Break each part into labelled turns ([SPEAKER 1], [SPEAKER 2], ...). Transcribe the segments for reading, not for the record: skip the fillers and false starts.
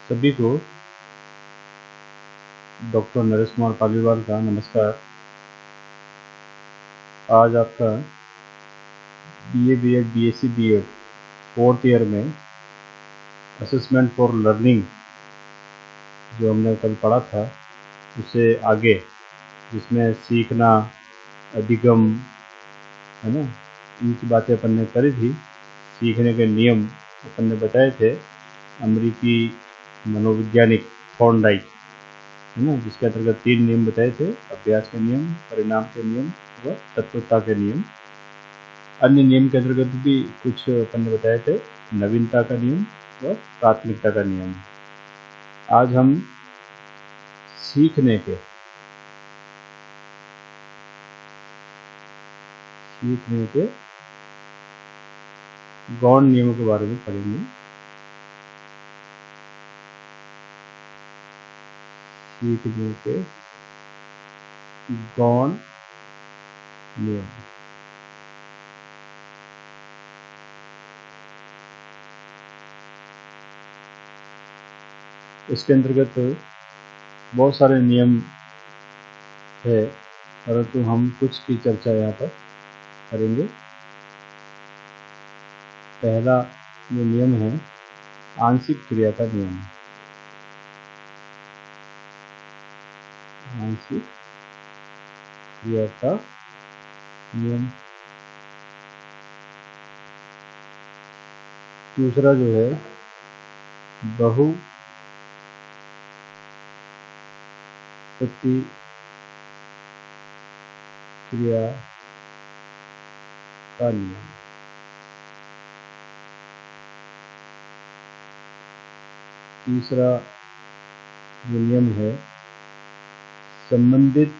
[SPEAKER 1] सभी को डॉक्टर नरेश कुमार पालीवाल का नमस्कार। आज आपका BA BEd BSc BEd 4th year में असेसमेंट फॉर लर्निंग जो हमने कल पढ़ा था उससे आगे, जिसमें सीखना, अधिगम, है ना, इनकी बातें अपन ने करी थी। सीखने के नियम अपन ने बताए थे, अमेरिकी मनोवैज्ञानिक थॉर्नडाइक, है ना, जिसके अंतर्गत 3 नियम बताए थे: अभ्यास के नियम, परिणाम के नियम व तत्वता के नियम। अन्य नियम के अंतर्गत भी कुछ अपन ने बताए थे, नवीनता का नियम व प्राथमिकता का नियम। आज हम सीखने के गौण नियमों के बारे में पढ़ेंगे। सीखने के गौण नियम। इसके अंतर्गत बहुत सारे नियम है, परंतु हम कुछ की चर्चा यहाँ पर करेंगे। पहला जो नियम है, आंशिक क्रिया का नियम। आंशिक क्रिया का नियम। दूसरा जो है, बहु प्रतिक्रिया का नियम। तीसरा जो नियम है, संबंधित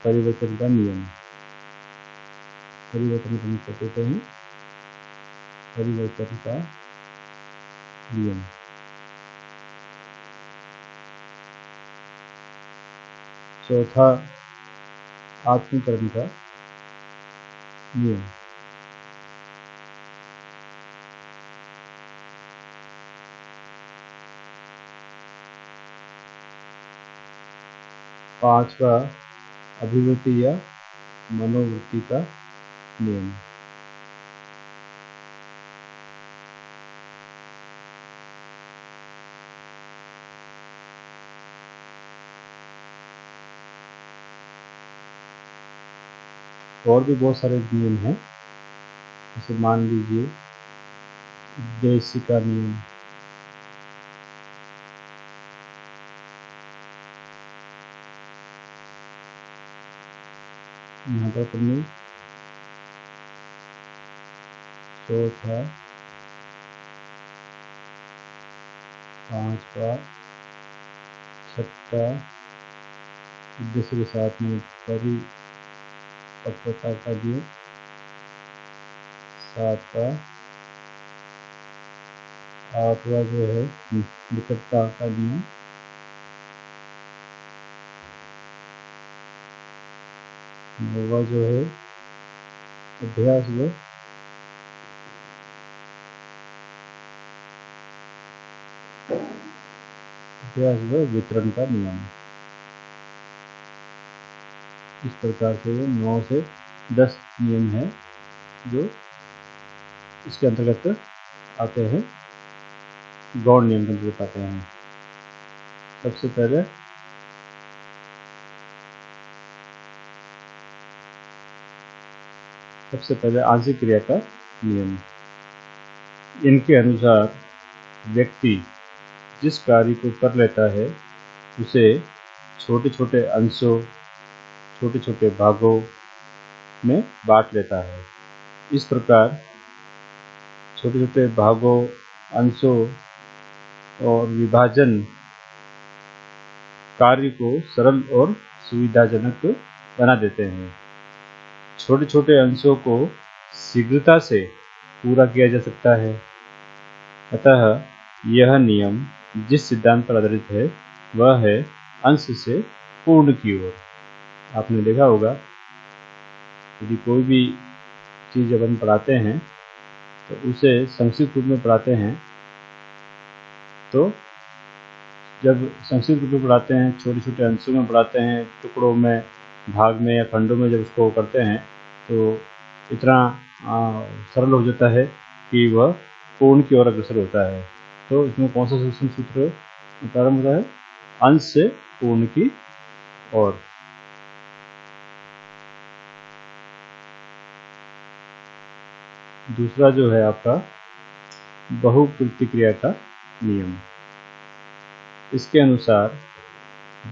[SPEAKER 1] परिवर्तन का नियम। परिवर्तन को हम कहते हैं परिवर्तन का नियम। चौथा, आत्मीकरण का नियम। पांचवा, अभिवृत्ति या मनोवृत्ति का नियम। और भी बहुत सारे नियम हैं, जैसे मान लीजिए उद्देश्य का नियम। यहाँ पर अपने चौथा, पांचवा, छठा, उद्देश्य के साथ में परिपक्वता का नियम। सातवां, आठवां जो है निकटता का नियम। नौवां जो है अभ्यास व वितरण का नियम। इस प्रकार से 9 से 10 नियम हैं जो इसके अंतर्गत आते हैं, गौण नियम के अंतर्गत आते हैं। सबसे पहले आंशिक क्रिया का नियम। इनके अनुसार व्यक्ति जिस कार्य को कर लेता है उसे छोटे छोटे अंशों, छोटे छोटे भागों में बांट लेता है। इस प्रकार छोटे छोटे भागों, अंशों और विभाजन कार्य को सरल और सुविधाजनक बना देते हैं। छोटे छोटे अंशों को शीघ्रता से पूरा किया जा सकता है। अतः यह नियम जिस सिद्धांत पर आधारित है वह है अंश से पूर्ण की ओर। आपने देखा होगा, यदि कोई भी चीज़ अपन पढ़ाते हैं तो उसे संक्षिप्त रूप में पढ़ाते हैं तो जब संक्षिप्त रूप में पढ़ाते हैं, छोटे छोटे अंशों में पढ़ाते हैं, टुकड़ों में, भाग में या खंडों में जब उसको करते हैं तो इतना सरल हो जाता है कि वह पूर्ण की ओर अग्रसर होता है। तो इसमें कौन सा शिक्षण सूत्र प्रारंभ होता है? अंश से पूर्ण की ओर। दूसरा जो है आपका बहुप्रतिक्रिया का नियम। इसके अनुसार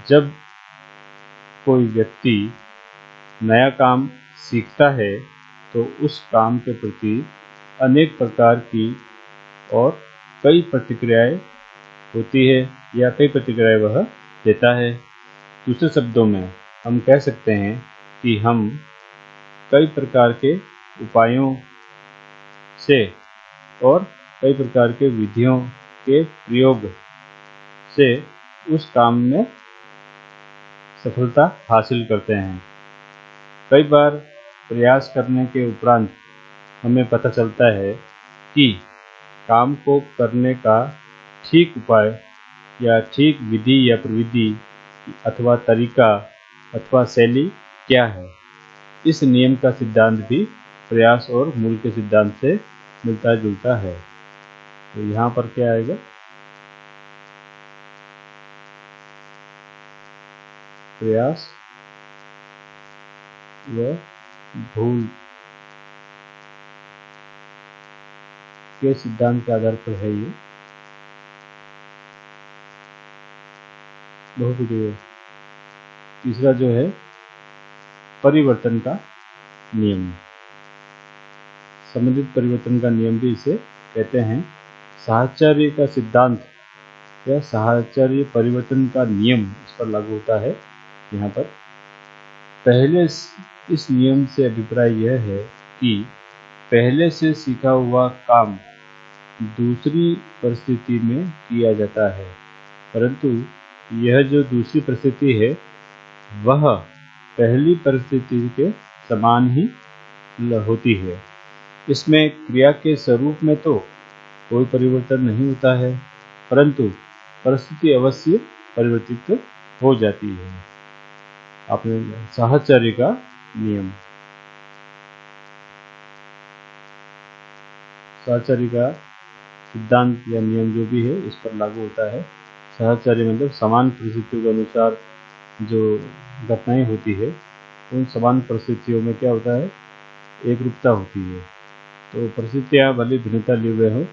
[SPEAKER 1] जब कोई व्यक्ति नया काम सीखता है तो उस काम के प्रति अनेक प्रकार की और कई प्रतिक्रियाएं होती है या कई प्रतिक्रियाएं वह देता है। दूसरे शब्दों में हम कह सकते हैं कि हम कई प्रकार के उपायों से और कई प्रकार के विधियों के प्रयोग से उस काम में सफलता हासिल करते हैं। कई बार प्रयास करने के उपरांत हमें पता चलता है कि काम को करने का ठीक उपाय या ठीक विधि या प्रविधि अथवा तरीका अथवा शैली क्या है। इस नियम का सिद्धांत भी प्रयास और मूल के सिद्धांत से मिलता जुलता है। तो यहाँ पर क्या आएगा? प्रयास व भूल के सिद्धांत के आधार पर है ये बहुप्रतिक्रिया। तीसरा जो है परिवर्तन का नियम। संबंधित परिवर्तन का नियम भी इसे कहते हैं। साहचर्य का सिद्धांत या साहचर्य परिवर्तन का नियम इस पर लागू होता है। यहाँ पर पहले इस नियम से अभिप्राय यह है कि पहले से सीखा हुआ काम दूसरी परिस्थिति में किया जाता है, परंतु यह जो दूसरी परिस्थिति है वह पहली परिस्थिति के समान ही होती है। इसमें क्रिया के स्वरूप में तो कोई परिवर्तन नहीं होता है, परंतु परिस्थिति अवश्य परिवर्तित हो जाती है। आपने साहचर्य का नियम। साहचर्य का सिद्धांत या नियम जो भी है इस पर लागू होता है। साहचर्य मतलब समान परिस्थितियों के अनुसार जो घटनाएं होती है उन समान परिस्थितियों में क्या होता है? एक रूपता होती है। तो परिस्थितियाँ भले भिन्नता लिए हुए हो,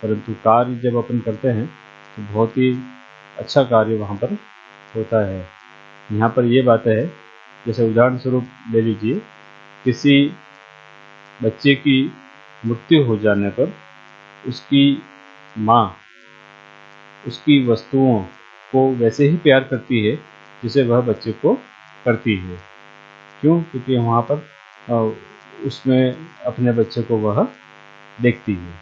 [SPEAKER 1] परंतु कार्य जब अपन करते हैं तो बहुत ही अच्छा कार्य वहाँ पर होता है। यहाँ पर ये बात है, जैसे उदाहरण स्वरूप ले लीजिए, किसी बच्चे की मृत्यु हो जाने पर उसकी माँ उसकी वस्तुओं को वैसे ही प्यार करती है जिसे वह बच्चे को करती है। क्यों? क्योंकि वहाँ पर उसमें अपने बच्चे को वह देखती है।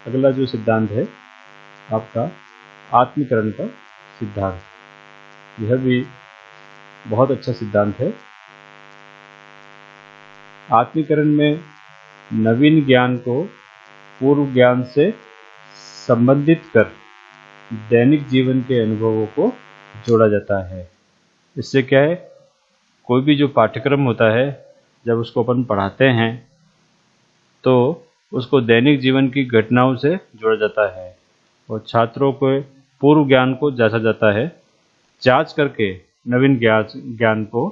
[SPEAKER 1] अगला जो सिद्धांत है आपका आत्मीकरण का सिद्धांत। यह भी बहुत अच्छा सिद्धांत है। आत्मीकरण में नवीन ज्ञान को पूर्व ज्ञान से संबंधित कर दैनिक जीवन के अनुभवों को जोड़ा जाता है। इससे क्या है, कोई भी जो पाठ्यक्रम होता है जब उसको अपन पढ़ाते हैं तो उसको दैनिक जीवन की घटनाओं से जोड़ा जाता है और छात्रों के पूर्व ज्ञान को जांचा जाता है। जांच करके नवीन ज्ञान को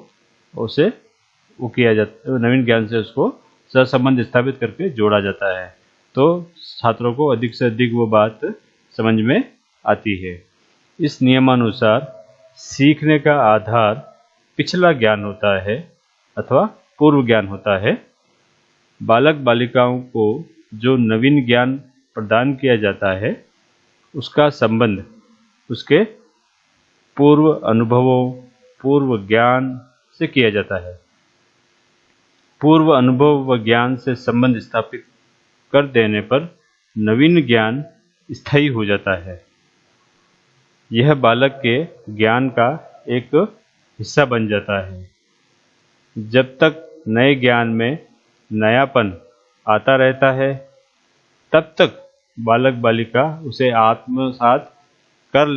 [SPEAKER 1] उसे वो किया जाता, नवीन ज्ञान से उसको सहसंबंध स्थापित करके जोड़ा जाता है। तो छात्रों को अधिक से अधिक वो बात समझ में आती है। इस नियमानुसार सीखने का आधार पिछला ज्ञान होता है अथवा पूर्व ज्ञान होता है। बालक बालिकाओं को जो नवीन ज्ञान प्रदान किया जाता है उसका संबंध उसके पूर्व अनुभवों, पूर्व ज्ञान से किया जाता है। पूर्व अनुभव व ज्ञान से संबंध स्थापित कर देने पर नवीन ज्ञान स्थायी हो जाता है। यह बालक के ज्ञान का एक हिस्सा बन जाता है। जब तक नए ज्ञान में नयापन आता रहता है तब तक बालक बालिका उसे आत्मसात कर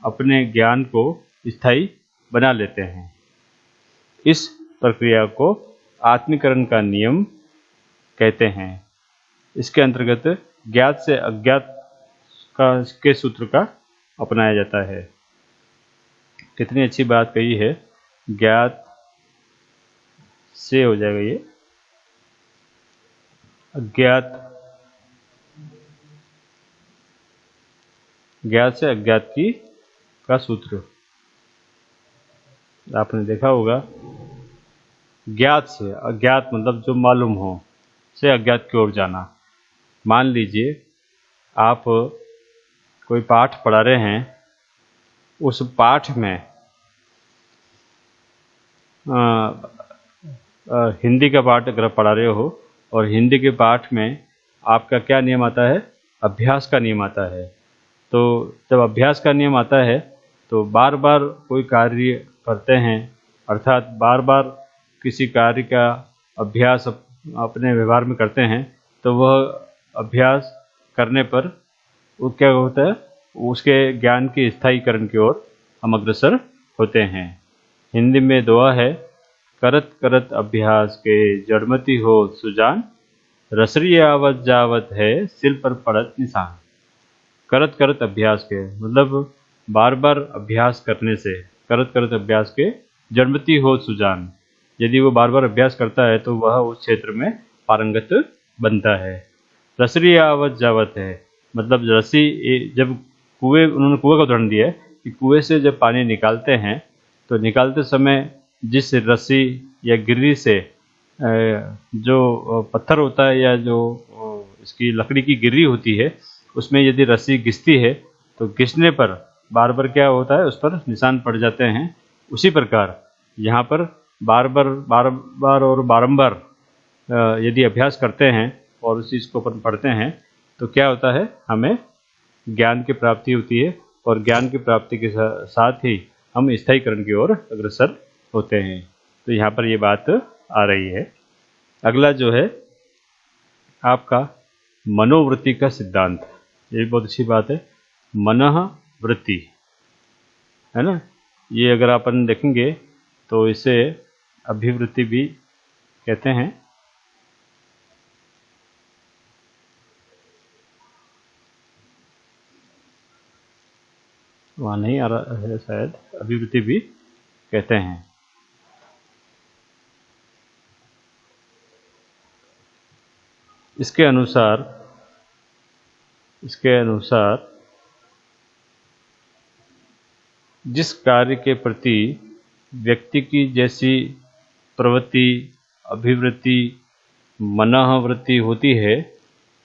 [SPEAKER 1] अपने ज्ञान को स्थायी बना लेते हैं। इस प्रक्रिया को आत्मीकरण का नियम कहते हैं। इसके अंतर्गत ज्ञात से अज्ञात के सूत्र का अपनाया जाता है। कितनी अच्छी बात कही है, ज्ञात से हो जाएगा ये अज्ञात, ज्ञात से अज्ञात की का सूत्र। आपने देखा होगा, ज्ञात से अज्ञात मतलब जो मालूम हो, से अज्ञात की ओर जाना। मान लीजिए आप कोई पाठ पढ़ा रहे हैं, उस पाठ में हिंदी का पाठ अगर पढ़ा रहे हो और हिंदी के पाठ में आपका क्या नियम आता है, अभ्यास का नियम आता है। तो जब अभ्यास का नियम आता है तो बार बार कोई कार्य करते हैं, अर्थात बार बार किसी कार्य का अभ्यास अपने व्यवहार में करते हैं, तो वह अभ्यास करने पर वो क्या होता है, उसके ज्ञान के स्थायीकरण की ओर हम अग्रसर होते हैं। हिंदी में दुआ है, करत करत अभ्यास के जड़मती हो सुजान, रसरी आवत जावत है सिल पर पड़त निशान। करत करत अभ्यास के मतलब बार बार अभ्यास करने से, करत करत अभ्यास के जड़मती हो सुजान, यदि वो बार बार अभ्यास करता है तो वह उस क्षेत्र में पारंगत बनता है। रसरी आवत जावत है मतलब रसी, जब उन्होंने कुएं का उदाहरण दिया है कि कुएं से जब पानी निकालते हैं तो निकालते समय जिस रस्सी या गिर्री से जो पत्थर होता है या जो इसकी लकड़ी की गिर्री होती है, उसमें यदि रस्सी घिसती है तो घिसने पर बार बार क्या होता है, उस पर निशान पड़ जाते हैं। उसी प्रकार यहाँ पर बार बार और बारंबार यदि अभ्यास करते हैं और उस चीज़ को अपन पढ़ते हैं तो क्या होता है, हमें ज्ञान की प्राप्ति होती है और ज्ञान की प्राप्ति के साथ ही हम स्थायीकरण की ओर अग्रसर होते हैं। तो यहाँ पर ये बात आ रही है। अगला जो है आपका मनोवृत्ति का सिद्धांत, ये भी बहुत अच्छी बात है। मनः वृत्ति है ना, ये अगर अपन देखेंगे तो इसे अभिवृत्ति भी कहते हैं। वहाँ नहीं आ रहा है शायद, अभिवृत्ति भी कहते हैं। इसके अनुसार जिस कार्य के प्रति व्यक्ति की जैसी प्रवृत्ति, अभिवृत्ति, मनःवृत्ति होती है,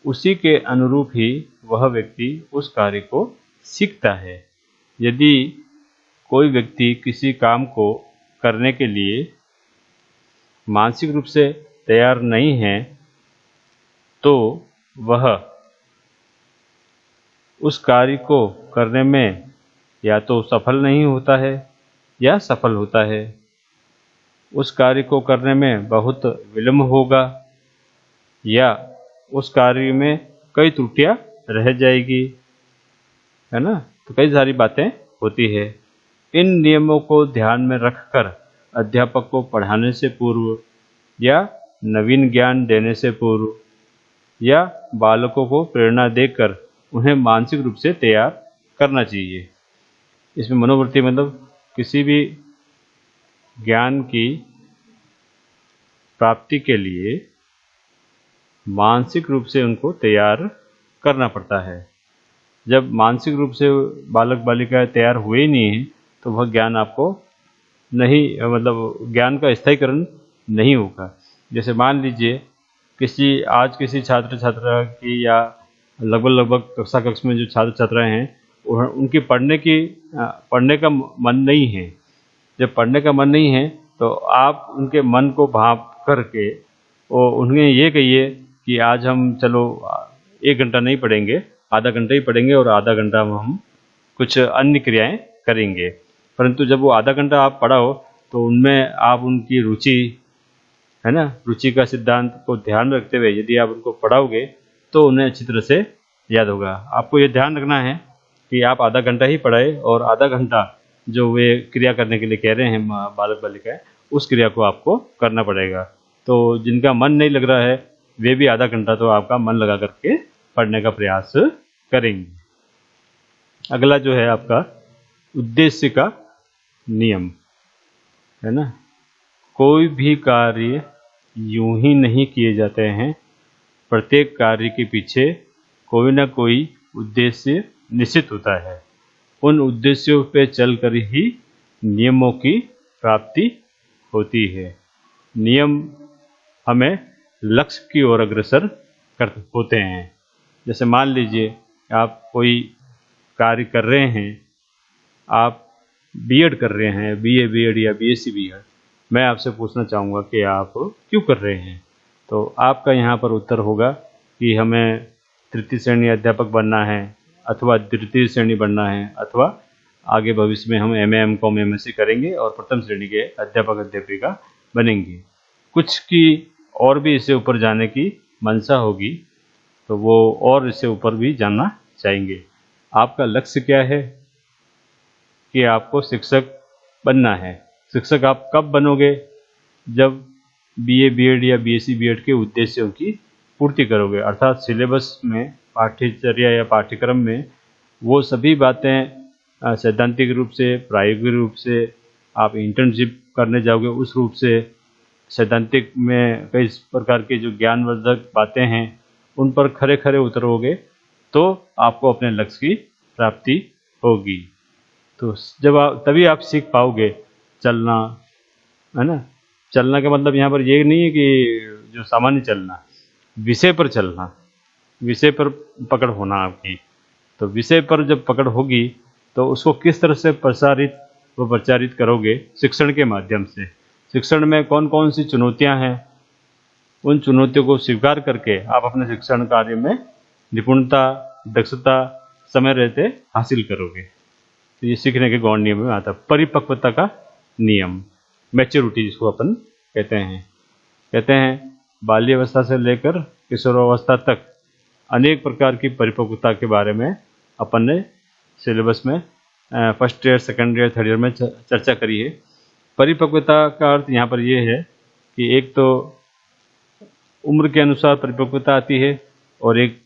[SPEAKER 1] उसी के अनुरूप ही वह व्यक्ति उस कार्य को सीखता है। यदि कोई व्यक्ति किसी काम को करने के लिए मानसिक रूप से तैयार नहीं है तो वह उस कार्य को करने में या तो सफल नहीं होता है या सफल होता है। उस कार्य को करने में बहुत विलंब होगा या उस कार्य में कई त्रुटियां रह जाएगी, है ना। तो कई सारी बातें होती है। इन नियमों को ध्यान में रखकर अध्यापक को पढ़ाने से पूर्व या नवीन ज्ञान देने से पूर्व या बालकों को प्रेरणा देकर उन्हें मानसिक रूप से तैयार करना चाहिए। इसमें मनोवृत्ति मतलब किसी भी ज्ञान की प्राप्ति के लिए मानसिक रूप से उनको तैयार करना पड़ता है। जब मानसिक रूप से बालक बालिका तैयार हुए ही नहीं हैं तो वह ज्ञान आपको नहीं, मतलब ज्ञान का स्थायीकरण नहीं होगा। जैसे मान लीजिए आज किसी छात्र छात्रा की या लगभग कक्षा में जो छात्र छात्राएं हैं उनकी पढ़ने का मन नहीं है। जब पढ़ने का मन नहीं है तो आप उनके मन को भाप करके उन्हें ये कहिए कि आज हम चलो 1 घंटा नहीं पढ़ेंगे, आधा घंटा ही पढ़ेंगे और आधा घंटा हम कुछ अन्य क्रियाएं करेंगे। परंतु जब वो आधा घंटा आप पढ़ाओ तो उनमें आप उनकी रुचि, है ना, रुचि का सिद्धांत को ध्यान रखते हुए यदि आप उनको पढ़ाओगे तो उन्हें अच्छी तरह से याद होगा। आपको ये ध्यान रखना है कि आप आधा घंटा ही पढ़ाए और आधा घंटा जो वे क्रिया करने के लिए कह रहे हैं बालक बालिकाएं, उस क्रिया को आपको करना पड़ेगा। तो जिनका मन नहीं लग रहा है वे भी आधा घंटा तो आपका मन लगा करके पढ़ने का प्रयास करेंगे। अगला जो है आपका उद्देश्य का नियम, है ना। कोई भी कार्य यूं ही नहीं किए जाते हैं, प्रत्येक कार्य के पीछे कोई ना कोई उद्देश्य निश्चित होता है। उन उद्देश्यों पे चलकर ही नियमों की प्राप्ति होती है। नियम हमें लक्ष्य की ओर अग्रसर कर होते हैं। जैसे मान लीजिए आप कोई कार्य कर रहे हैं, आप बीएड कर रहे हैं, बीए बीएड या बीएससी बीएड, मैं आपसे पूछना चाहूँगा कि आप क्यों कर रहे हैं। तो आपका यहाँ पर उत्तर होगा कि हमें तृतीय श्रेणी अध्यापक बनना है, अथवा द्वितीय श्रेणी बनना है, अथवा आगे भविष्य में हम एमए एमकॉम एमएससी करेंगे और प्रथम श्रेणी के अध्यापक अध्यापिका बनेंगे। कुछ की और भी इससे ऊपर जाने की मंशा होगी, तो वो और इससे ऊपर भी जाना चाहेंगे। आपका लक्ष्य क्या है कि आपको शिक्षक बनना है। शिक्षक आप कब बनोगे? जब बीए बीएड या बीएससी बीएड के उद्देश्यों की पूर्ति करोगे, अर्थात सिलेबस में, पाठ्यचर्या या पाठ्यक्रम में वो सभी बातें सैद्धांतिक रूप से, प्रायोगिक रूप से, आप इंटर्नशिप करने जाओगे उस रूप से, सैद्धांतिक में कई प्रकार के जो ज्ञानवर्धक बातें हैं उन पर खरे खरे उतरोगे तो आपको अपने लक्ष्य की प्राप्ति होगी। तो जब तभी आप सीख पाओगे चलना, है ना। चलना का मतलब यहाँ पर ये नहीं है कि जो सामान्य चलना, विषय पर चलना, विषय पर पकड़ होना आपकी। तो विषय पर जब पकड़ होगी तो उसको किस तरह से प्रचारित करोगे? शिक्षण के माध्यम से। शिक्षण में कौन कौन सी चुनौतियां हैं, उन चुनौतियों को स्वीकार करके आप अपने शिक्षण कार्य में निपुणता, दक्षता समय रहते हासिल करोगे। तो ये सीखने के गौण नियम में आता है। परिपक्वता का नियम, मैच्योरिटी जिसको अपन कहते हैं बाल्यावस्था से लेकर किशोरावस्था तक अनेक प्रकार की परिपक्वता के बारे में अपन ने सिलेबस में first year, second year, third year में चर्चा करी है। परिपक्वता का अर्थ यहाँ पर ये है कि एक तो उम्र के अनुसार परिपक्वता आती है, और एक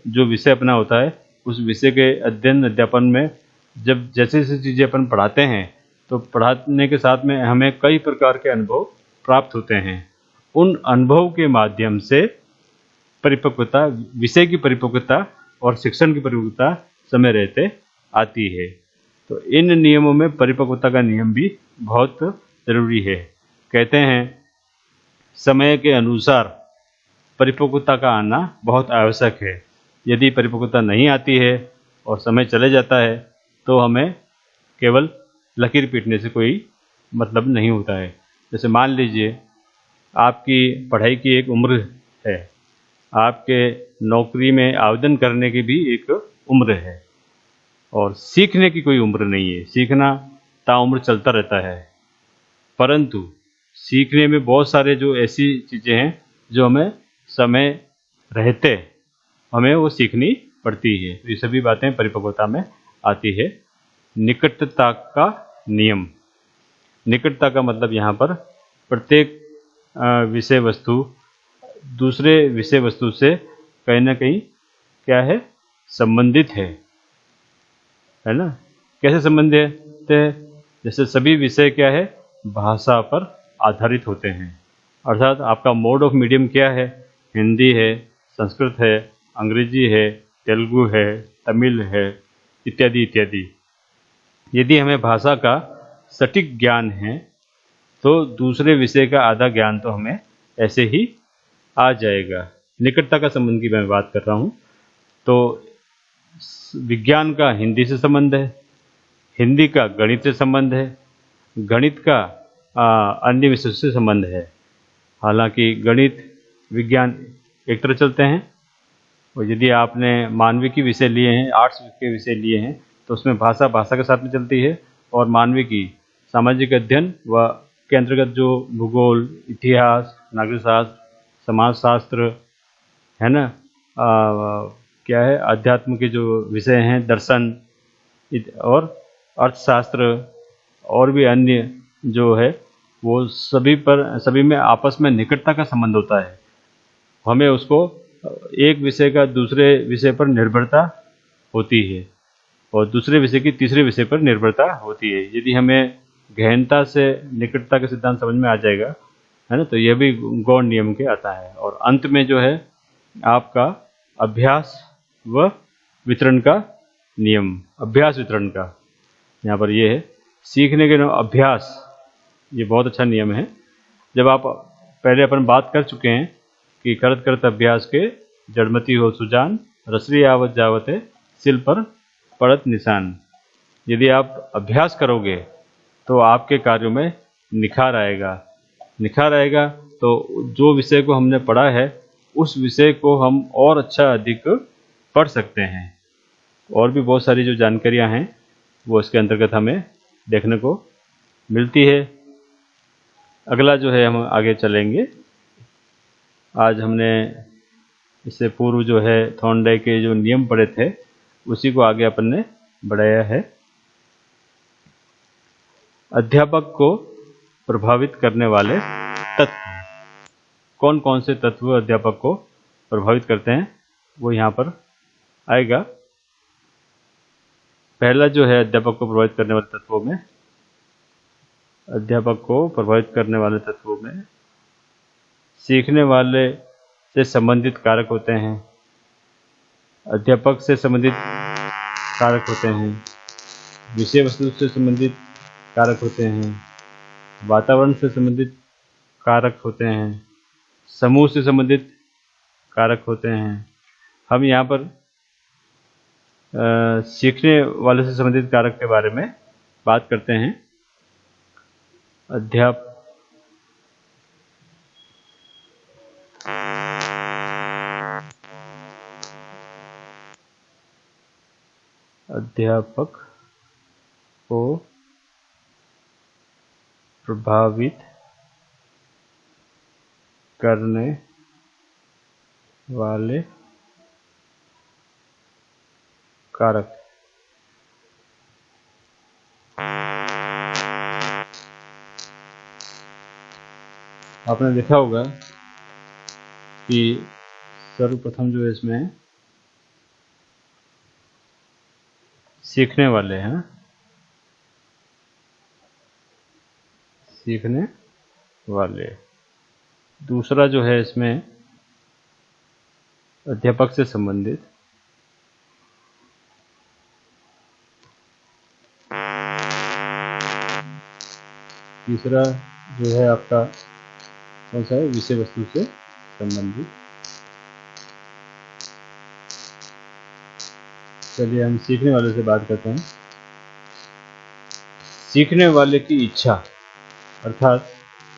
[SPEAKER 1] जो विषय अपना होता है उस विषय के अध्ययन अध्यापन में जब जैसे जैसे चीज़ें अपन पढ़ाते हैं तो पढ़ाने के साथ में हमें कई प्रकार के अनुभव प्राप्त होते हैं। उन अनुभव के माध्यम से परिपक्वता, विषय की परिपक्वता और शिक्षण की परिपक्वता समय रहते आती है। तो इन नियमों में परिपक्वता का नियम भी बहुत जरूरी है। कहते हैं समय के अनुसार परिपक्वता का आना बहुत आवश्यक है। यदि परिपक्वता नहीं आती है और समय चले जाता है तो हमें केवल लकीर पीटने से कोई मतलब नहीं होता है। जैसे मान लीजिए आपकी पढ़ाई की एक उम्र है, आपके नौकरी में आवेदन करने की भी एक उम्र है, और सीखने की कोई उम्र नहीं है। सीखना ताउम्र चलता रहता है, परंतु सीखने में बहुत सारे जो ऐसी चीज़ें हैं जो हमें समय रहते हमें वो सीखनी पड़ती है। तो ये सभी बातें परिपक्वता में आती है। निकटता का नियम, निकटता का मतलब यहाँ पर प्रत्येक विषय वस्तु दूसरे विषय वस्तु से कहीं ना कहीं क्या है, संबंधित है ना। कैसे संबंधित है? जैसे सभी विषय क्या है, भाषा पर आधारित होते हैं। अर्थात आपका मोड ऑफ मीडियम क्या है, हिंदी है, संस्कृत है, अंग्रेजी है, तेलुगु है, तमिल है, इत्यादि इत्यादि। यदि हमें भाषा का सटीक ज्ञान है तो दूसरे विषय का आधा ज्ञान तो हमें ऐसे ही आ जाएगा। निकटता का संबंध की मैं बात कर रहा हूँ। तो विज्ञान का हिंदी से संबंध है, हिंदी का गणित से संबंध है, गणित का अन्य विषय से संबंध है। हालांकि गणित विज्ञान एक तरह चलते हैं, और यदि आपने मानविक की विषय लिए हैं, आर्ट्स के विषय लिए हैं, तो उसमें भाषा के साथ में चलती है, और मानविक की सामाजिक अध्ययन व के अंतर्गत जो भूगोल, इतिहास, नागरिक शास्त्र, समाजशास्त्र है ना, क्या है, अध्यात्म के जो विषय हैं, दर्शन, और अर्थशास्त्र और भी अन्य जो है वो सभी में आपस में निकटता का संबंध होता है। हमें उसको एक विषय का दूसरे विषय पर निर्भरता होती है और दूसरे विषय की तीसरे विषय पर निर्भरता होती है। यदि हमें गहनता से निकटता का सिद्धांत समझ में आ जाएगा, है ना, तो यह भी गौण नियम के आता है। और अंत में जो है आपका अभ्यास व वितरण का नियम, अभ्यास वितरण का यहाँ पर ये है। सीखने के अभ्यास, ये बहुत अच्छा नियम है। जब आप पहले अपन बात कर चुके हैं कि करत करत अभ्यास के जड़मती हो सुजान, रसरी आवत जावत सिल पर पड़त निशान। यदि आप अभ्यास करोगे तो आपके कार्यों में निखार आएगा तो जो विषय को हमने पढ़ा है उस विषय को हम और अच्छा अधिक पढ़ सकते हैं। और भी बहुत सारी जो जानकारियां हैं वो इसके अंतर्गत हमें देखने को मिलती है। अगला जो है हम आगे चलेंगे। आज हमने इससे पूर्व जो है थॉर्नडाइक के जो नियम पढ़े थे उसी को आगे अपन ने बढ़ाया है। अध्यापक को प्रभावित करने वाले तत्व, कौन कौन से तत्व अध्यापक को प्रभावित करते हैं वो यहाँ पर आएगा। पहला जो है अध्यापक को प्रभावित करने वाले तत्वों में, अध्यापक को प्रभावित करने वाले तत्वों में सीखने वाले से संबंधित कारक होते हैं, अध्यापक से संबंधित कारक होते हैं, विषय वस्तु से संबंधित कारक होते हैं, वातावरण से संबंधित कारक होते हैं, समूह से संबंधित कारक होते हैं। हम यहाँ पर सीखने वाले से संबंधित कारक के बारे में बात करते हैं। अध्यापक को प्रभावित करने वाले कारक। आपने देखा होगा कि सर्वप्रथम जो है इसमें सीखने वाले हैं, सीखने वाले। दूसरा जो है इसमें अध्यापक से संबंधित, तीसरा जो है आपका कौन सा है, विषय वस्तु से संबंधित। चलिए हम सीखने वाले से बात करते हैं। सीखने वाले की इच्छा, अर्थात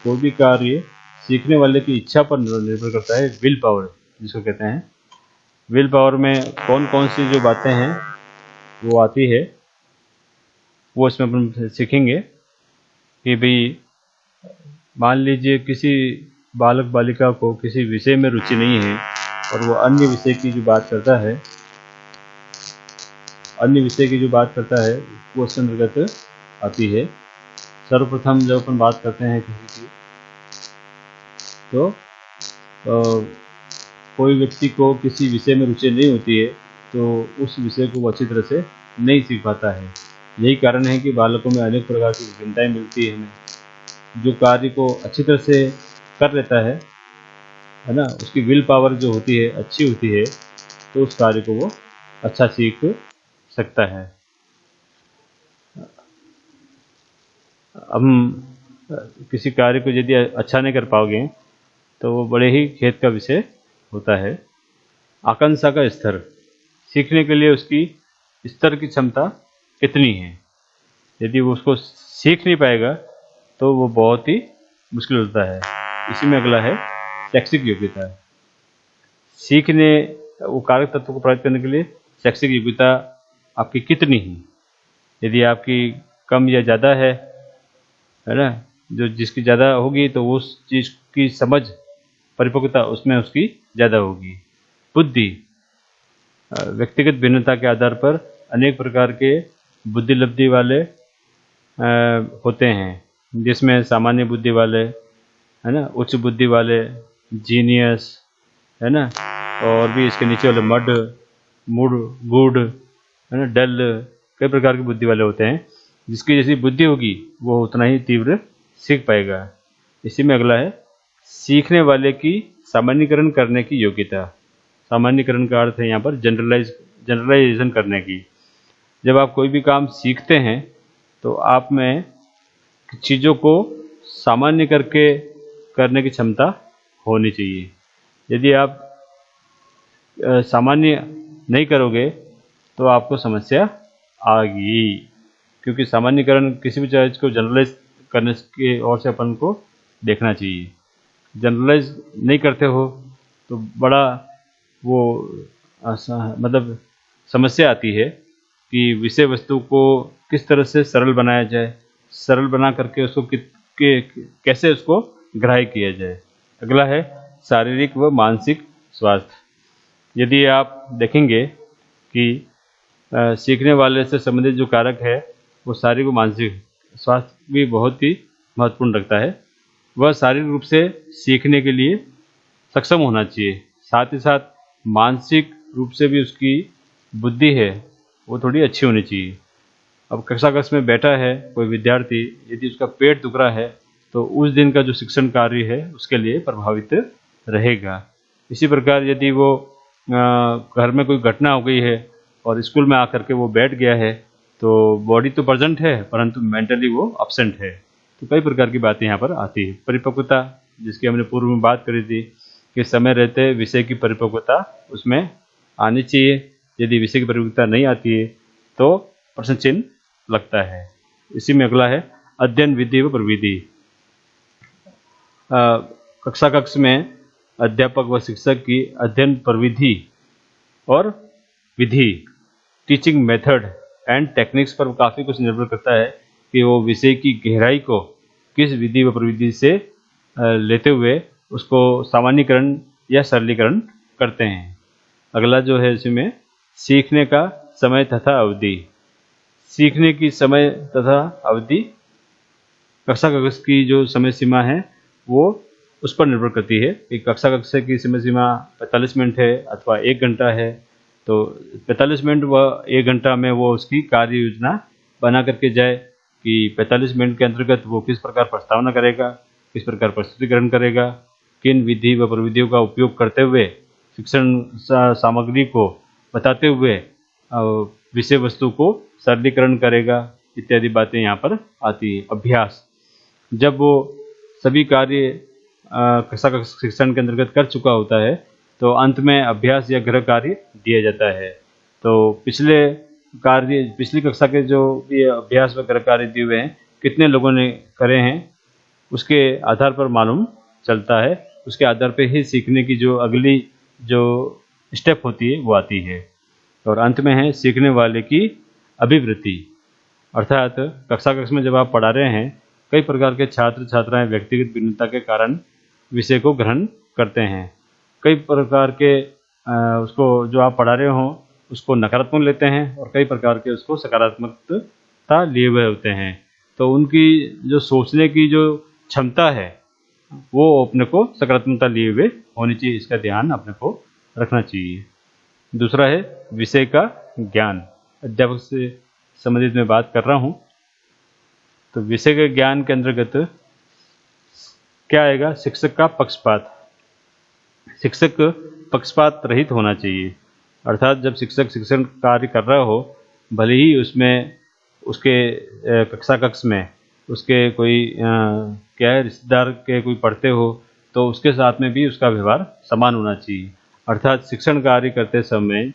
[SPEAKER 1] कोई भी कार्य सीखने वाले की इच्छा पर निर्भर करता है। विल पावर जिसको कहते हैं। विल पावर में कौन कौन सी जो बातें हैं वो आती है वो इसमें अपन सीखेंगे। कि भाई मान लीजिए किसी बालक बालिका को किसी विषय में रुचि नहीं है और वो अन्य विषय की जो बात करता है, अन्य विषय की जो बात करता है वो इसके अंतर्गत आती है। सर्वप्रथम जब अपन बात करते हैं किसी की, तो कोई व्यक्ति को किसी विषय में रुचि नहीं होती है तो उस विषय को वो अच्छी तरह से नहीं सीख पाता है। यही कारण है कि बालकों में अनेक प्रकार की विभिन्नताएं मिलती है हमें। जो कार्य को अच्छी तरह से कर लेता है ना, उसकी विल पावर जो होती है अच्छी होती है तो उस कार्य को वो अच्छा सीख सकता है। हम किसी कार्य को यदि अच्छा नहीं कर पाओगे तो वो बड़े ही खेद का विषय होता है। आकांक्षा का स्तर, सीखने के लिए उसकी स्तर की क्षमता कितनी है। यदि वो उसको सीख नहीं पाएगा तो वो बहुत ही मुश्किल होता है। इसी में अगला है शैक्षिक योग्यता। सीखने वो कारक तत्व को प्राप्त करने के लिए शैक्षिक योग्यता आपकी कितनी है। यदि आपकी कम या ज़्यादा है ना, जो जिसकी ज़्यादा होगी तो उस चीज़ की समझ परिपक्वता उसमें उसकी ज़्यादा होगी। बुद्धि, व्यक्तिगत भिन्नता के आधार पर अनेक प्रकार के बुद्धि लब्धि वाले होते हैं, जिसमें सामान्य बुद्धि वाले, है ना, उच्च बुद्धि वाले, जीनियस, है ना, और भी इसके नीचे वाले मड, मूड, गुड, है ना, डल, कई प्रकार की बुद्धि वाले होते हैं। जिसकी जैसी बुद्धि होगी वो उतना ही तीव्र सीख पाएगा। इसी में अगला है सीखने वाले की सामान्यीकरण करने की योग्यता। सामान्यीकरण का अर्थ है यहाँ पर जनरलाइजेशन करने की। जब आप कोई भी काम सीखते हैं तो आप में चीज़ों को सामान्य करने की क्षमता होनी चाहिए। यदि आप सामान्य नहीं करोगे तो आपको समस्या आएगी, क्योंकि सामान्यकरण किसी भी चीज़ को जनरलाइज करने की ओर से अपन को देखना चाहिए। जनरलाइज नहीं करते हो तो बड़ा वो मतलब समस्या आती है कि विषय वस्तु को किस तरह से सरल बनाया जाए, सरल बना करके उसको कैसे उसको ग्राह्य किया जाए। अगला है शारीरिक व मानसिक स्वास्थ्य। यदि आप देखेंगे कि सीखने वाले से संबंधित जो कारक है वो शारीरिक व मानसिक स्वास्थ्य भी बहुत ही महत्वपूर्ण रखता है। वह शारीरिक रूप से सीखने के लिए सक्षम होना चाहिए, साथ ही साथ मानसिक रूप से भी उसकी बुद्धि है वो थोड़ी अच्छी होनी चाहिए। अब कक्षा कक्ष में बैठा है कोई विद्यार्थी, यदि उसका पेट दुख रहा है तो उस दिन का जो शिक्षण कार्य है उसके लिए प्रभावित रहेगा। इसी प्रकार यदि वो घर में कोई घटना हो गई है और स्कूल में आकर के वो बैठ गया है तो बॉडी तो प्रेजेंट है परंतु मेंटली वो एब्सेंट है। तो कई प्रकार की बातें यहाँ पर आती है। परिपक्वता, जिसकी हमने पूर्व में बात करी थी कि समय रहते विषय की परिपक्वता उसमें आनी चाहिए। यदि विषय की परिपक्वता नहीं आती है तो प्रश्न चिन्ह लगता है। इसी में अगला है अध्ययन विधि व प्रविधि। कक्षा कक्ष में अध्यापक व शिक्षक की अध्ययन प्रविधि और विधि, टीचिंग मेथड एंड टेक्निक्स पर काफ़ी कुछ निर्भर करता है कि वो विषय की गहराई को किस विधि व प्रविधि से लेते हुए उसको सामान्यीकरण या सरलीकरण करते हैं। अगला जो है इसमें सीखने का समय तथा अवधि। सीखने की समय तथा अवधि कक्षा कक्ष की जो समय सीमा है वो उस पर निर्भर करती है कि कक्षा कक्ष की समय सीमा 45 मिनट है अथवा 1 घंटा है। तो 45 मिनट व 1 घंटा में वो उसकी कार्य योजना बना करके जाए कि 45 मिनट के अंतर्गत वो किस प्रकार प्रस्तावना करेगा, किस प्रकार प्रस्तुतिकरण करेगा, किन विधि व प्रविधियों का उपयोग करते हुए शिक्षण सामग्री को बताते हुए विषय वस्तु को सरलीकरण करेगा, इत्यादि बातें यहाँ पर आती है। अभ्यास, जब वो सभी कार्य कक्षा कक्ष शिक्षण के अंतर्गत कर चुका होता है तो अंत में अभ्यास या गृह कार्य दिया जाता है। तो पिछली कक्षा के जो भी अभ्यास व गृह कार्य दिए हुए हैं कितने लोगों ने करे हैं उसके आधार पर मालूम चलता है। उसके आधार पर ही सीखने की जो अगली जो स्टेप होती है वो आती है। और अंत में है सीखने वाले की अभिवृत्ति, अर्थात कक्षा कक्ष में जब आप पढ़ा रहे हैं कई प्रकार के छात्र छात्राएं व्यक्तिगत भिन्नता के कारण विषय को ग्रहण करते हैं। कई प्रकार के उसको जो आप पढ़ा रहे हो उसको नकारात्मक लेते हैं और कई प्रकार के उसको सकारात्मकता लिए हुए होते हैं। तो उनकी जो सोचने की जो क्षमता है वो अपने को सकारात्मकता लिए हुए होनी चाहिए, इसका ध्यान अपने को रखना चाहिए। दूसरा है विषय का ज्ञान। अध्यापक से संबंधित मैं बात कर रहा हूँ तो विषय के ज्ञान के अंतर्गत क्या आएगा? शिक्षक का पक्षपात। शिक्षक पक्षपात रहित होना चाहिए, अर्थात जब शिक्षक शिक्षण कार्य कर रहा हो भले ही उसमें उसके कक्षा कक्ष में उसके कोई क्या है रिश्तेदार के कोई पढ़ते हो तो उसके साथ में भी उसका व्यवहार समान होना चाहिए। अर्थात शिक्षण कार्य करते समय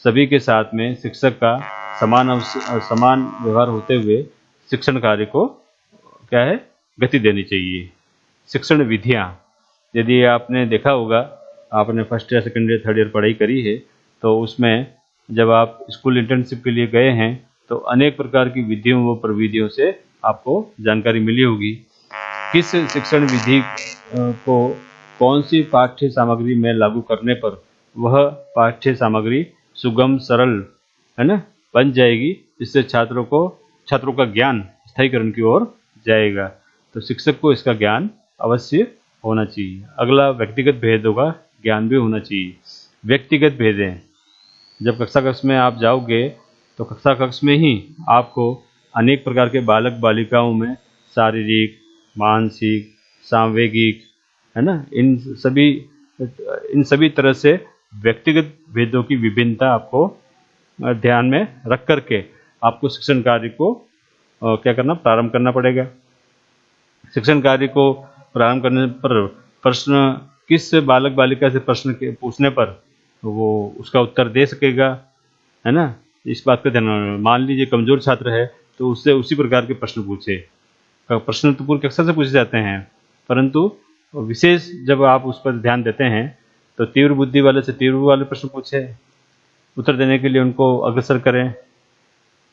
[SPEAKER 1] सभी के साथ में शिक्षक का समान व्यवहार होते हुए शिक्षण कार्य को क्या है गति देनी चाहिए। शिक्षण विधियाँ, यदि आपने देखा होगा, आपने first year second year third year पढ़ाई करी है तो उसमें जब आप स्कूल इंटर्नशिप के लिए गए हैं तो अनेक प्रकार की विधियों व प्रविधियों से आपको जानकारी मिली होगी। किस शिक्षण विधि को कौन सी पाठ्य सामग्री में लागू करने पर वह पाठ्य सामग्री सुगम, सरल, है ना, बन जाएगी, जिससे छात्रों का ज्ञान स्थायीकरण की ओर जाएगा। तो शिक्षक को इसका ज्ञान अवश्य होना चाहिए। अगला व्यक्तिगत भेदों का ज्ञान भी होना चाहिए। व्यक्तिगत भेदें, जब कक्षा कक्ष में आप जाओगे तो कक्षा कक्ष में ही आपको अनेक प्रकार के बालक बालिकाओं में शारीरिक, मानसिक, सांवेगिक, है ना, इन सभी तरह से व्यक्तिगत भेदों की विभिन्नता आपको ध्यान में रख करके आपको शिक्षण कार्य को क्या करना, प्रारंभ करना पड़ेगा। शिक्षण कार्य को प्रारंभ करने पर प्रश्न किस बालक बालिका से प्रश्न पूछने पर वो उसका उत्तर दे सकेगा, है ना, इस बात का ध्यान। मान लीजिए कमजोर छात्र है तो उससे उसी प्रकार के प्रश्न पूछे। प्रश्न तो पूरी कक्षा से पूछे जाते हैं, परंतु विशेष जब आप उस पर ध्यान देते हैं तो तीव्र बुद्धि वाले से तीव्र वाले प्रश्न पूछे, उत्तर देने के लिए उनको अग्रसर करें,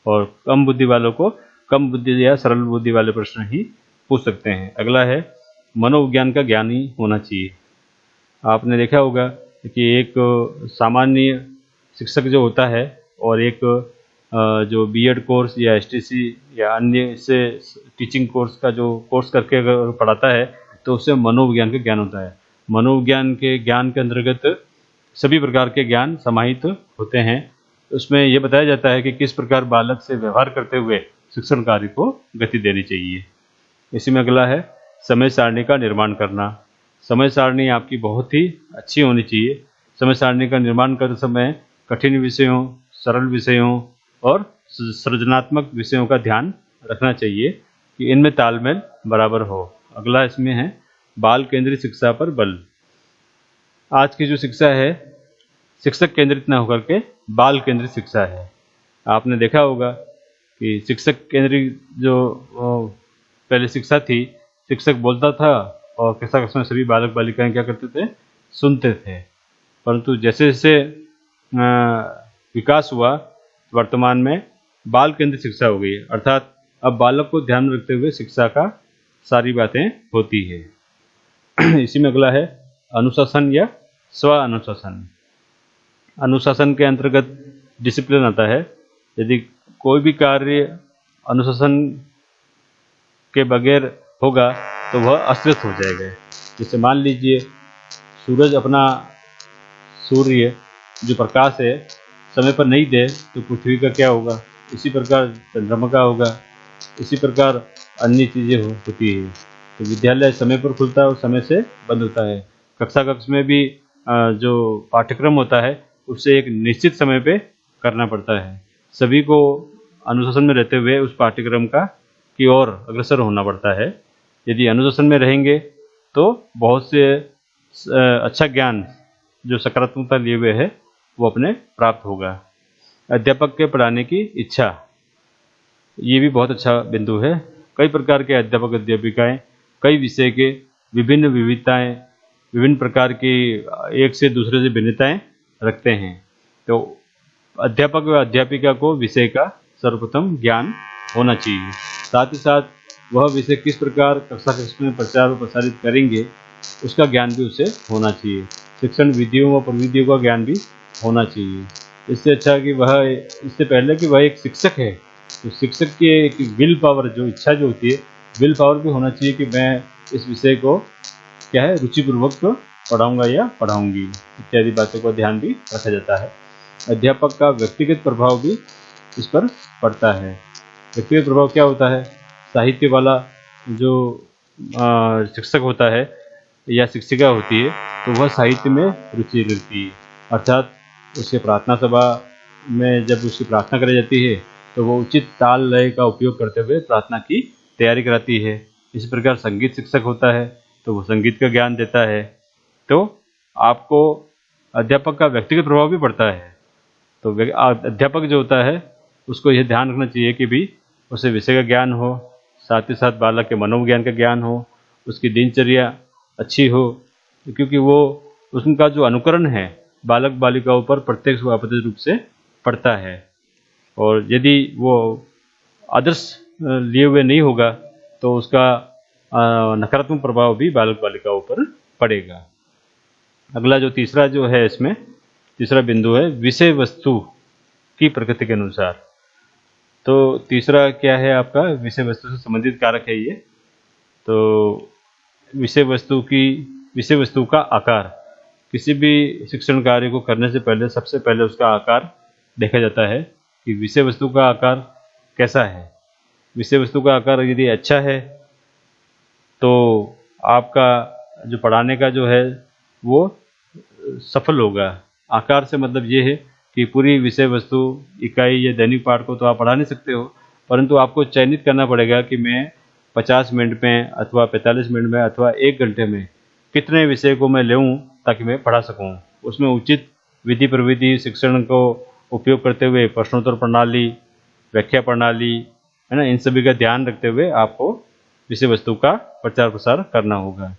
[SPEAKER 1] और कम बुद्धि वालों को कम बुद्धि या सरल बुद्धि वाले प्रश्न ही पूछ सकते हैं। अगला है मनोविज्ञान का ज्ञान ही होना चाहिए। आपने देखा होगा कि एक सामान्य शिक्षक जो होता है और एक जो बीएड कोर्स या एसटीसी या अन्य इससे टीचिंग कोर्स का जो कोर्स करके अगर पढ़ाता है तो उससे मनोविज्ञान का ज्ञान होता है। मनोविज्ञान के ज्ञान के अंतर्गत सभी प्रकार के ज्ञान समाहित होते हैं। उसमें यह बताया जाता है कि किस प्रकार बालक से व्यवहार करते हुए शिक्षण कार्य को गति देनी चाहिए। इसी में अगला है समय सारणी का निर्माण करना। समय सारणी आपकी बहुत ही अच्छी होनी चाहिए। समय सारणी का निर्माण करते समय कठिन विषयों, सरल विषयों और सृजनात्मक विषयों का ध्यान रखना चाहिए कि इनमें तालमेल बराबर हो। अगला इसमें है बाल केंद्रित शिक्षा पर बल। आज की जो शिक्षा है शिक्षक केंद्रित न होकर के बाल केंद्रित शिक्षा है। आपने देखा होगा कि शिक्षक केंद्रित जो पहले शिक्षा थी, शिक्षक बोलता था और कक्षा कक्षा में सभी बालक बालिकाएं क्या करते थे, सुनते थे। परंतु जैसे जैसे विकास हुआ वर्तमान में बाल केंद्रित शिक्षा हो गई है, अर्थात अब बालक को ध्यान में रखते हुए शिक्षा का सारी बातें होती है। इसी में अगला है अनुशासन या स्व अनुशासन। अनुशासन के अंतर्गत डिसिप्लिन आता है। यदि कोई भी कार्य अनुशासन के बगैर होगा तो वह अस्त हो जाएगा। जैसे मान लीजिए सूर्य जो प्रकाश है समय पर नहीं दे तो पृथ्वी का क्या होगा, इसी प्रकार चंद्रमा का होगा, इसी प्रकार अन्य चीज़ें होती है। तो विद्यालय समय पर खुलता है और समय से बंद होता है। कक्षा कक्ष में भी जो पाठ्यक्रम होता है उससे एक निश्चित समय पे करना पड़ता है। सभी को अनुशासन में रहते हुए उस पाठ्यक्रम की ओर अग्रसर होना पड़ता है। यदि अनुशासन में रहेंगे तो बहुत से अच्छा ज्ञान जो सकारात्मकता लिए हुए है वो अपने प्राप्त होगा। अध्यापक के पढ़ाने की इच्छा, ये भी बहुत अच्छा बिंदु है। कई प्रकार के अध्यापक अध्यापिकाएं कई विषय के विभिन्न विविधताएं, विभिन्न प्रकार की एक से दूसरे से भिन्नताएं रखते हैं। तो अध्यापक व अध्यापिका को विषय का सर्वप्रथम ज्ञान होना चाहिए। साथ ही साथ वह विषय किस प्रकार कक्षा कक्ष में प्रचार व प्रसारित करेंगे उसका ज्ञान भी उसे होना चाहिए। शिक्षण विधियों व प्रविधियों का ज्ञान भी होना चाहिए। इससे अच्छा कि इससे पहले कि वह एक शिक्षक है तो शिक्षक की एक विल पावर, जो इच्छा जो होती है, विल पावर भी होना चाहिए कि मैं इस विषय को क्या है रुचिपूर्वक पढ़ाऊंगा या पढ़ाऊंगी, इत्यादि बातों का ध्यान भी रखा जाता है। अध्यापक का व्यक्तिगत प्रभाव भी इस पर पड़ता है। व्यक्तिगत प्रभाव क्या होता है, साहित्य वाला जो शिक्षक होता है या शिक्षिका होती है तो वह साहित्य में रुचि रखती है, अर्थात उसके प्रार्थना सभा में जब उसकी प्रार्थना कराई जाती है तो वो उचित ताल लय का उपयोग करते हुए प्रार्थना की तैयारी कराती है। इसी प्रकार संगीत शिक्षक होता है तो वो संगीत का ज्ञान देता है। तो आपको अध्यापक का व्यक्तिगत प्रभाव भी पड़ता है। तो अध्यापक जो होता है उसको यह ध्यान रखना चाहिए कि भी उसे विषय का ज्ञान हो, साथ ही साथ बालक के मनोविज्ञान का ज्ञान हो, उसकी दिनचर्या अच्छी हो, क्योंकि वो उनका जो अनुकरण है बालक बालिकाओं पर प्रत्यक्ष व अप्रत्यक्ष रूप से पड़ता है। और यदि वो आदर्श लिए हुए नहीं होगा तो उसका नकारात्मक प्रभाव भी बालक बालिकाओं पर पड़ेगा। अगला जो तीसरा जो है इसमें तीसरा बिंदु है विषय वस्तु की प्रकृति के अनुसार। तो तीसरा क्या है आपका, विषय वस्तु से संबंधित कारक है ये। तो विषय वस्तु का आकार, किसी भी शिक्षण कार्य को करने से पहले सबसे पहले उसका आकार देखा जाता है कि विषय वस्तु का आकार कैसा है। विषय वस्तु का आकार यदि अच्छा है तो आपका जो पढ़ाने का जो है वो सफल होगा। आकार से मतलब ये है कि पूरी विषय वस्तु इकाई या दैनिक पाठ को तो आप पढ़ा नहीं सकते हो, परंतु आपको चयनित करना पड़ेगा कि मैं 50 मिनट में अथवा 45 मिनट में अथवा 1 घंटे में कितने विषय को मैं लूँ ताकि मैं पढ़ा सकूँ। उसमें उचित विधि प्रविधि शिक्षण को उपयोग करते हुए प्रश्नोत्तर प्रणाली, व्याख्या प्रणाली, है ना, इन सभी का ध्यान रखते हुए आपको विषय वस्तु का प्रचार प्रसार करना होगा।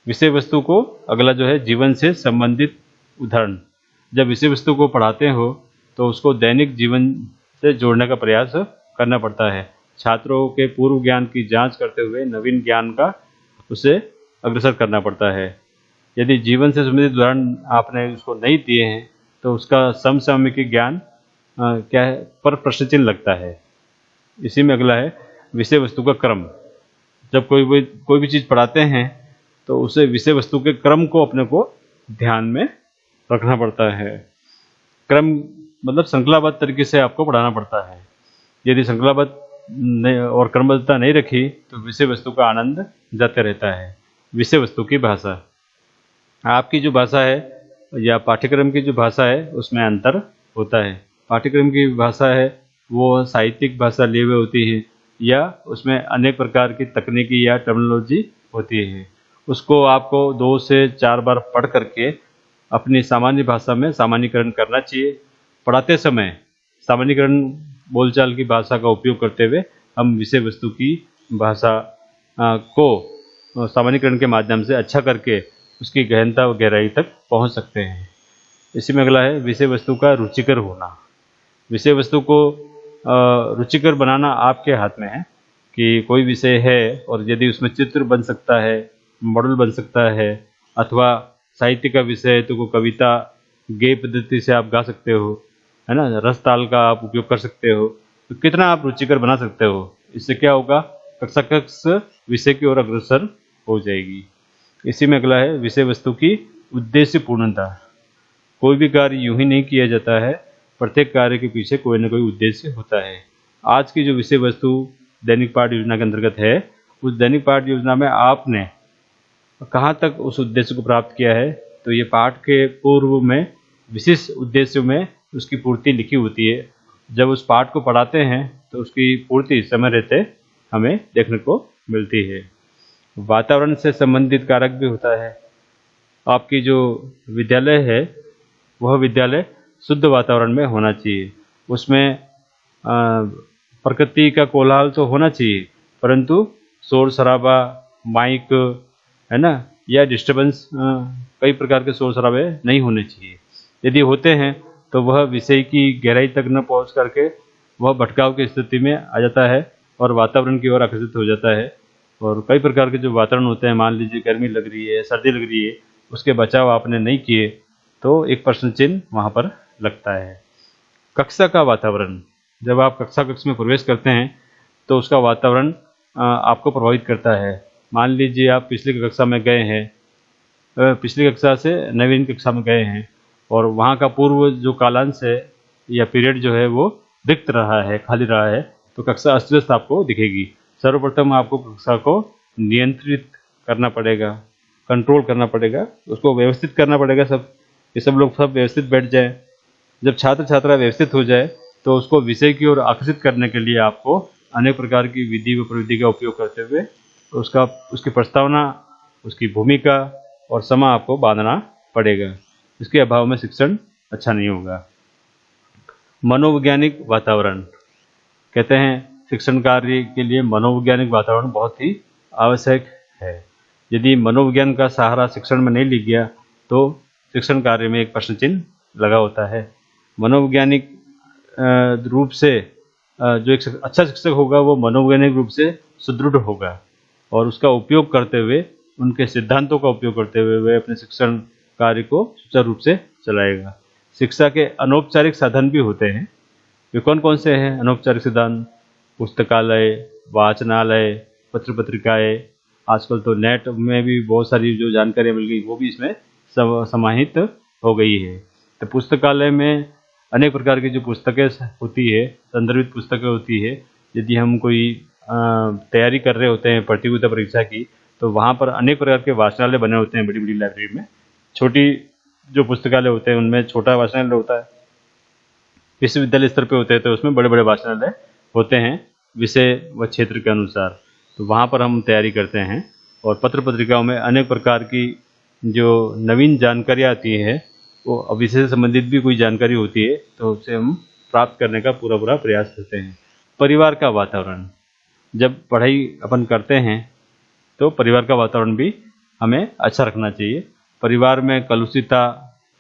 [SPEAKER 1] विषय वस्तु को अगला जो है जीवन से संबंधित उदाहरण। जब विषय वस्तु को पढ़ाते हो तो उसको दैनिक जीवन से जोड़ने का प्रयास करना पड़ता है। छात्रों के पूर्व ज्ञान की जांच करते हुए नवीन ज्ञान का उसे अग्रसर करना पड़ता है। यदि जीवन से संबंधित उदाहरण आपने उसको नहीं दिए हैं तो उसका समसामयिक ज्ञान क्या है पर प्रश्न चिन्ह लगता है। इसी में अगला है विषय वस्तु का क्रम। जब कोई भी चीज़ पढ़ाते हैं तो उसे विषय वस्तु के क्रम को अपने को ध्यान में रखना पड़ता है। क्रम मतलब श्रृंखलाबद्ध तरीके से आपको पढ़ाना पड़ता है। यदि श्रृंखलाबद्ध और क्रमबद्धता नहीं रखी तो विषय वस्तु का आनंद जाते रहता है। विषय वस्तु की भाषा, आपकी जो भाषा है या पाठ्यक्रम की जो भाषा है उसमें अंतर होता है। पाठ्यक्रम की भाषा है वो साहित्यिक भाषा लिए हुए होती है या उसमें अनेक प्रकार की तकनीकी या टर्मिनोलॉजी होती है। उसको आपको 2 से 4 बार पढ़ करके अपनी सामान्य भाषा में सामान्यीकरण करना चाहिए। पढ़ाते समय सामान्यीकरण बोलचाल की भाषा का उपयोग करते हुए हम विषय वस्तु की भाषा को सामान्यीकरण के माध्यम से अच्छा करके उसकी गहनता व गहराई तक पहुंच सकते हैं। इसी में अगला है विषय वस्तु का रुचिकर होना। विषय वस्तु को रुचिकर बनाना आपके हाथ में है कि कोई विषय है और यदि उसमें चित्र बन सकता है, मॉडल बन सकता है, अथवा साहित्य का विषय है तो कोई कविता गेय पद्धति से आप गा सकते हो, है ना, रस ताल का आप उपयोग कर सकते हो, तो कितना आप रुचिकर बना सकते हो। इससे क्या होगा, कक्षा कक्षा विषय की ओर अग्रसर हो जाएगी। इसी में अगला है विषय वस्तु की उद्देश्य पूर्णता। कोई भी कार्य यूं ही नहीं किया जाता है, प्रत्येक कार्य के पीछे कोई ना कोई उद्देश्य होता है। आज की जो विषय वस्तु दैनिक पाठ योजना के अंतर्गत है, उस दैनिक पाठ योजना में आपने कहाँ तक उस उद्देश्य को प्राप्त किया है, तो ये पाठ के पूर्व में विशेष उद्देश्यों में उसकी पूर्ति लिखी होती है। जब उस पाठ को पढ़ाते हैं तो उसकी पूर्ति समय रहते हमें देखने को मिलती है। वातावरण से संबंधित कारक भी होता है। आपकी जो विद्यालय है वह विद्यालय शुद्ध वातावरण में होना चाहिए। उसमें प्रकृति का कोलाहल तो होना चाहिए, परंतु शोर शराबा, माइक, है ना, या डिस्टर्बेंस, कई प्रकार के शोर शराबे नहीं होने चाहिए। यदि होते हैं तो वह विषय की गहराई तक न पहुंच करके वह भटकाव की स्थिति में आ जाता है और वातावरण की ओर आकर्षित हो जाता है। और कई प्रकार के जो वातावरण होते हैं, मान लीजिए गर्मी लग रही है, सर्दी लग रही है, उसके बचाव आपने नहीं किए तो एक प्रश्न चिन्ह वहाँ पर लगता है। कक्षा का वातावरण, जब आप कक्षा कक्ष में प्रवेश करते हैं तो उसका वातावरण आपको प्रभावित करता है। मान लीजिए आप पिछली कक्षा में गए हैं, पिछली कक्षा से नवीन कक्षा में गए हैं और वहाँ का पूर्व जो कालांश है या पीरियड जो है वो रिक्त रहा है, खाली रहा है, तो कक्षा अस्त व्यस्त आपको दिखेगी। सर्वप्रथम आपको कक्षा को नियंत्रित करना पड़ेगा, कंट्रोल करना पड़ेगा, उसको व्यवस्थित करना पड़ेगा, सब लोग व्यवस्थित बैठ जाए। जब छात्र छात्रा व्यवस्थित हो जाए तो उसको विषय की ओर आकर्षित करने के लिए आपको अनेक प्रकार की विधि व प्रविधि का उपयोग करते हुए उसकी प्रस्तावना, उसकी भूमिका और समय आपको बांधना पड़ेगा। इसके अभाव में शिक्षण अच्छा नहीं होगा। मनोवैज्ञानिक वातावरण, कहते हैं शिक्षण कार्य के लिए मनोवैज्ञानिक वातावरण बहुत ही आवश्यक है। यदि मनोविज्ञान का सहारा शिक्षण में नहीं लिया गया तो शिक्षण कार्य में एक प्रश्न चिन्ह लगा होता है। मनोवैज्ञानिक रूप से जो एक अच्छा शिक्षक होगा वो मनोवैज्ञानिक रूप से सुदृढ़ होगा और उसका उपयोग करते हुए, उनके सिद्धांतों का उपयोग करते हुए वह अपने शिक्षण कार्य को सुचारू रूप से चलाएगा। शिक्षा के अनौपचारिक साधन भी होते हैं। वे कौन कौन से हैं? अनौपचारिक सिद्धांत, पुस्तकालय, वाचनालय, पत्र पत्रिकाएँ, आजकल तो नेट में भी बहुत सारी जो जानकारियाँ मिल गई वो भी इसमें समाहित हो गई है। तो पुस्तकालय में अनेक प्रकार की जो पुस्तकें होती है, संदर्भित पुस्तकें होती है। यदि हम कोई तैयारी कर रहे होते हैं प्रतियोगिता परीक्षा की, तो वहाँ पर अनेक प्रकार के वाचनालय बने होते हैं बड़ी-बड़ी लाइब्रेरी में। छोटी जो पुस्तकालय होते हैं उनमें छोटा वाचनालय होता है, विश्वविद्यालय स्तर पे होते हैं तो उसमें बड़े-बड़े वाचनालय होते हैं विषय व क्षेत्र के अनुसार। तो वहाँ पर हम तैयारी करते हैं। और पत्र पत्रिकाओं में अनेक प्रकार की जो नवीन जानकारियाँ आती है, वो विषय से संबंधित भी कोई जानकारी होती है तो उसे हम प्राप्त करने का पूरा प्रयास करते हैं। परिवार का वातावरण, जब पढ़ाई अपन करते हैं तो परिवार का वातावरण भी हमें अच्छा रखना चाहिए। परिवार में कलुषितता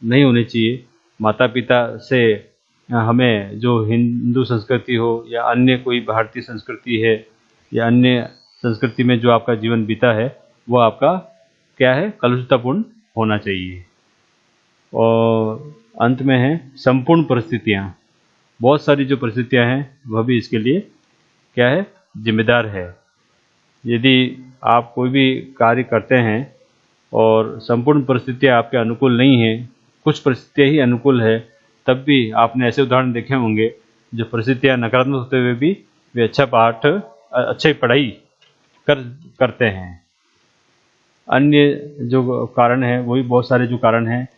[SPEAKER 1] नहीं होनी चाहिए। माता पिता से हमें जो हिंदू संस्कृति हो या अन्य कोई भारतीय संस्कृति है या अन्य संस्कृति में जो आपका जीवन बीता है, वो आपका क्या है, कलुषिततापूर्ण होना चाहिए। और अंत में है संपूर्ण परिस्थितियाँ। बहुत सारी जो परिस्थितियाँ हैं वह भी इसके लिए क्या है, जिम्मेदार है। यदि आप कोई भी कार्य करते हैं और संपूर्ण परिस्थितियाँ आपके अनुकूल नहीं हैं, कुछ परिस्थितियाँ ही अनुकूल है, तब भी आपने ऐसे उदाहरण देखे होंगे जो परिस्थितियाँ नकारात्मक होते हुए भी वे अच्छी पढ़ाई करते हैं। अन्य जो कारण है वही बहुत सारे जो कारण हैं।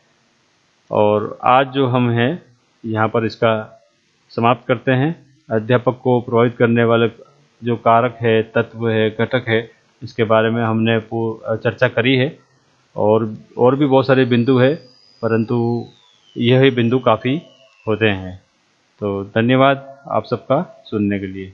[SPEAKER 1] और आज जो हम हैं यहाँ पर इसका समाप्त करते हैं। अध्यापक को प्रभावित करने वाले जो कारक है, तत्व है, घटक है, इसके बारे में हमने चर्चा करी है। और भी बहुत सारे बिंदु है, परंतु यही बिंदु काफ़ी होते हैं। तो धन्यवाद आप सबका सुनने के लिए।